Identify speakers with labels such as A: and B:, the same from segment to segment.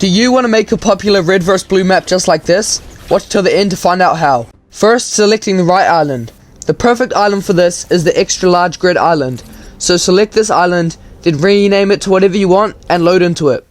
A: Do you want to make a popular red vs blue map just like this? Watch till the end to find out how. First, selecting the right island. The perfect island for this is the extra large grid island. So select this island, then rename it to whatever you want and load into it.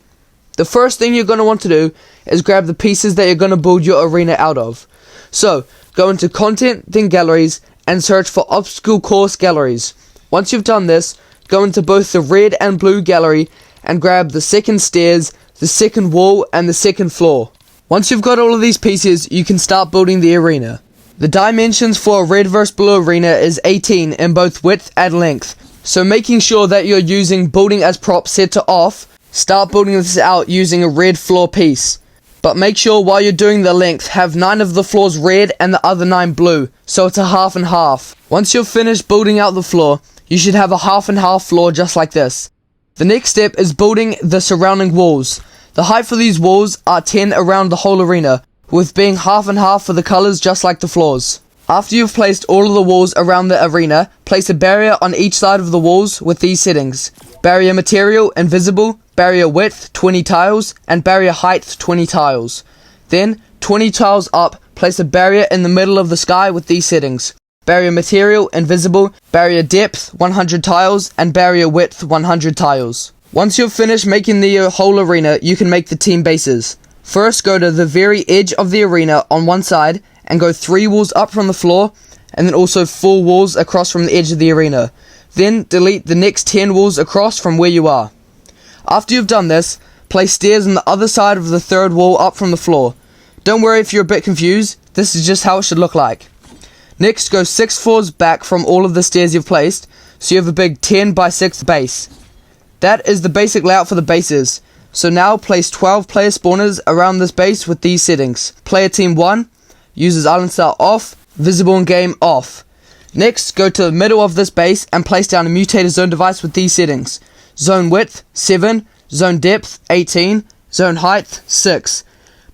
A: The first thing you're going to want to do is grab the pieces that you're going to build your arena out of. So, go into content, then galleries, and search for obstacle course galleries. Once you've done this, go into both the red and blue gallery and grab the second stairs, the second wall, and the second floor. Once you've got all of these pieces, you can start building the arena. The dimensions for a red vs blue arena is 18 in both width and length. So making sure that you're using building as prop set to off, start building this out using a red floor piece. But make sure while you're doing the length, have 9 of the floors red and the other 9 blue, so it's a half and half. Once you're finished building out the floor, you should have a half and half floor just like this. The next step is building the surrounding walls. The height for these walls are 10 around the whole arena, with being half and half for the colors just like the floors. After you've placed all of the walls around the arena, place a barrier on each side of the walls with these settings. Barrier material, invisible, barrier width, 20 tiles, and barrier height, 20 tiles. Then, 20 tiles up, place a barrier in the middle of the sky with these settings. Barrier material, invisible, barrier depth, 100 tiles, and barrier width, 100 tiles. Once you've finished making the whole arena, you can make the team bases. First, go to the very edge of the arena on one side, and go 3 walls up from the floor, and then also 4 walls across from the edge of the arena. Then, delete the next 10 walls across from where you are. After you've done this, place stairs on the other side of the 3rd wall up from the floor. Don't worry if you're a bit confused, this is just how it should look like. Next, go 6 floors back from all of the stairs you've placed, so you have a big 10 by 6 base. That is the basic layout for the bases. So now place 12 player spawners around this base with these settings. Player team 1 uses island style off, visible in game off. Next, go to the middle of this base and place down a mutator zone device with these settings. Zone width 7, zone depth 18, zone height 6.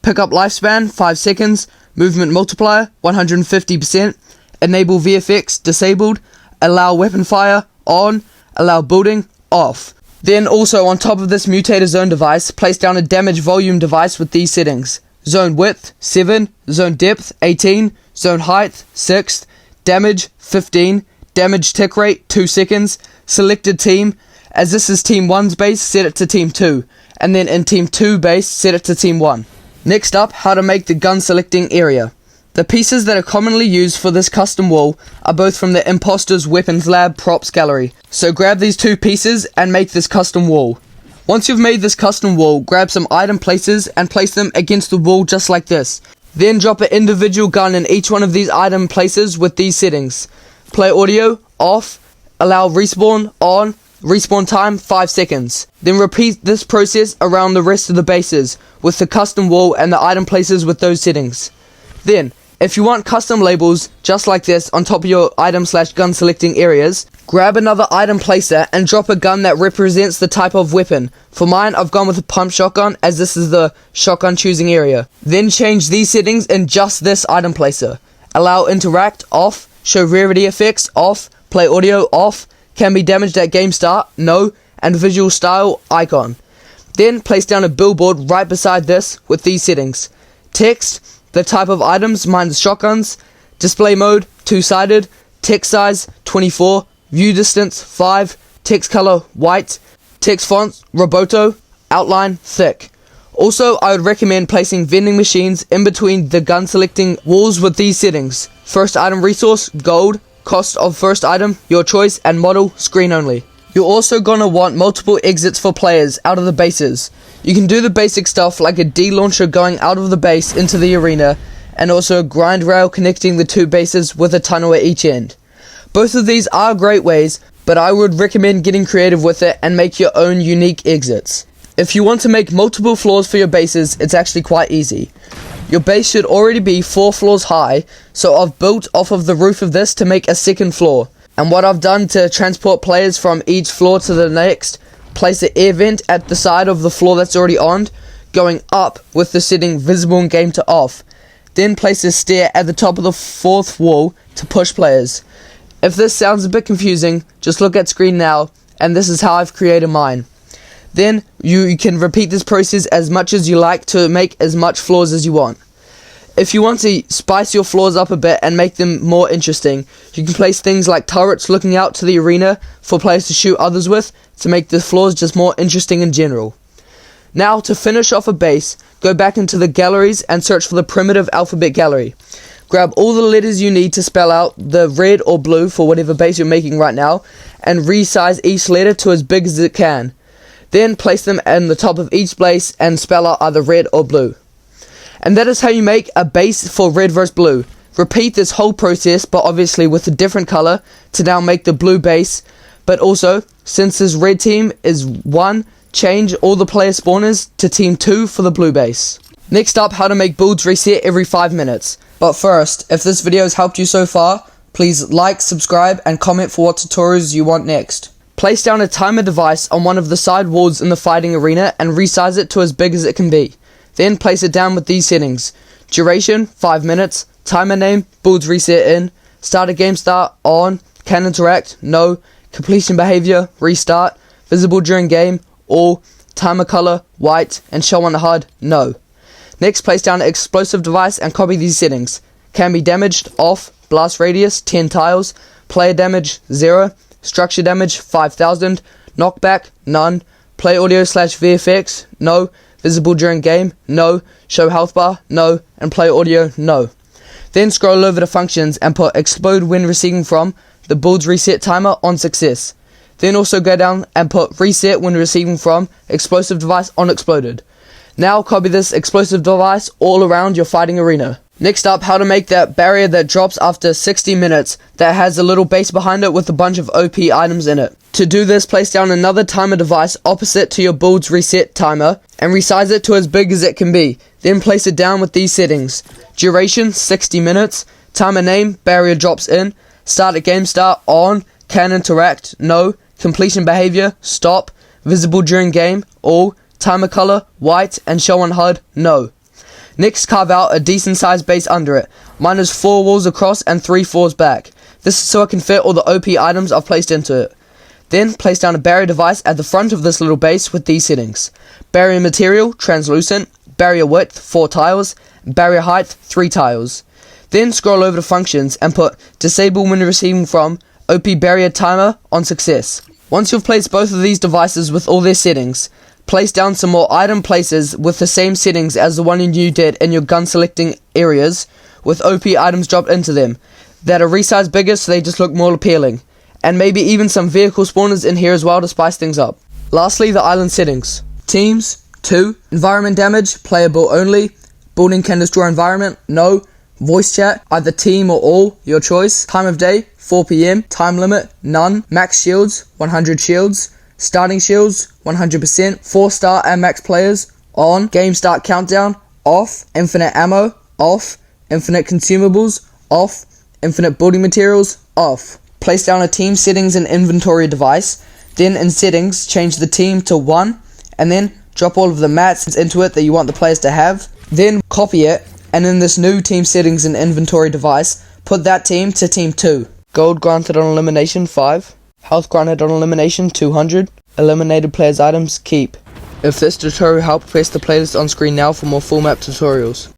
A: Pickup lifespan 5 seconds, movement multiplier 150%, enable VFX disabled, allow weapon fire on, allow building off. Then also on top of this mutator zone device, place down a damage volume device with these settings. Zone width 7, zone depth 18, zone height 6, damage 15, damage tick rate 2 seconds, selected team, as this is team 1's base, set it to team 2, and then in team 2 base, set it to team 1. Next up, how to make the gun selecting area. The pieces that are commonly used for this custom wall are both from the Imposter's Weapons Lab props gallery. So grab these 2 pieces and make this custom wall. Once you've made this custom wall, grab some item places and place them against the wall just like this. Then drop an individual gun in each one of these item places with these settings. Play audio off, allow respawn on, respawn time 5 seconds. Then repeat this process around the rest of the bases with the custom wall and the item places with those settings. Then, if you want custom labels just like this on top of your item/gun selecting areas, grab another item placer and drop a gun that represents the type of weapon. For mine, I've gone with a pump shotgun as this is the shotgun choosing area. Then change these settings in just this item placer. Allow interact off, show rarity effects off, play audio off, can be damaged at game start, no, and visual style icon. Then place down a billboard right beside this with these settings. Text, the type of items, mine's shotguns, display mode, 2-sided, text size, 24, view distance, 5, text color, white, text font, roboto, outline, thick. Also, I would recommend placing vending machines in between the gun selecting walls with these settings. First item resource, gold, cost of first item, your choice, and model, screen only. You're also gonna want multiple exits for players out of the bases. You can do the basic stuff like a D-launcher going out of the base into the arena, and also a grind rail connecting the 2 bases with a tunnel at each end. Both of these are great ways, but I would recommend getting creative with it and make your own unique exits. If you want to make multiple floors for your bases, it's actually quite easy. Your base should already be 4 floors high, so I've built off of the roof of this to make a 2nd floor. And what I've done to transport players from each floor to the next, place an air vent at the side of the floor that's already on, going up with the setting visible in game to off. Then place a stair at the top of the 4th wall to push players. If this sounds a bit confusing, just look at screen now, and this is how I've created mine. Then you can repeat this process as much as you like to make as much floors as you want. If you want to spice your floors up a bit and make them more interesting, you can place things like turrets looking out to the arena for players to shoot others with to make the floors just more interesting in general. Now, to finish off a base, go back into the galleries and search for the primitive alphabet gallery. Grab all the letters you need to spell out the red or blue for whatever base you're making right now, and resize each letter to as big as it can. Then place them in the top of each base and spell out either red or blue. And that is how you make a base for red versus blue. Repeat this whole process, but obviously with a different color, to now make the blue base. But also, since this red team is 1, change all the player spawners to team 2 for the blue base. Next up, how to make builds reset every 5 minutes. But first, if this video has helped you so far, please like, subscribe, and comment for what tutorials you want next. Place down a timer device on one of the side walls in the fighting arena and resize it to as big as it can be. Then place it down with these settings: duration 5 minutes, timer name builds reset in, start a game start on, can interact no, completion behavior restart, visible during game all, timer color white, and show on HUD no. Next, place down an explosive device and copy these settings: can be damaged off, blast radius 10 tiles, player damage 0, structure damage 5000, knockback none, play audio/VFX no, visible during game no, show health bar no, and play audio no. Then scroll over to functions and put explode when receiving from the builds reset timer on success. Then also go down and put reset when receiving from explosive device on exploded. Now copy this explosive device all around your fighting arena. Next up, how to make that barrier that drops after 60 minutes that has a little base behind it with a bunch of OP items in it. To do this, place down another timer device opposite to your builds reset timer and resize it to as big as it can be. Then place it down with these settings: duration 60 minutes, timer name barrier drops in, start at game start on, can interact no, completion behavior stop, visible during game all, timer color white, and show on HUD no. Next, carve out a decent sized base under it. Mine is 4 walls across and 3 floors back. This is so I can fit all the OP items I've placed into it. Then place down a barrier device at the front of this little base with these settings: barrier material translucent, barrier width 4 tiles, barrier height 3 tiles. Then scroll over to functions and put disable when receiving from OP barrier timer on success. Once you've placed both of these devices with all their settings, place down some more item places with the same settings as the one you did in your gun selecting areas, with OP items dropped into them that are resized bigger so they just look more appealing, and maybe even some vehicle spawners in here as well to spice things up. Lastly, the island settings: teams 2, environment damage playable only, building can destroy environment no, voice chat either team or all, your choice, time of day 4 PM, time limit none, max shields 100 shields, starting shields 100%, 4-star and max players on, game start countdown off, infinite ammo off, infinite consumables off, infinite building materials off. Place down a team settings and inventory device, then in settings change the team to 1, and then drop all of the mats into it that you want the players to have. Then copy it, and in this new team settings and inventory device, put that team to team 2. Gold granted on elimination 5. Health granted on elimination 200. Eliminated players items keep. If this tutorial helped, press the playlist on screen now for more full map tutorials.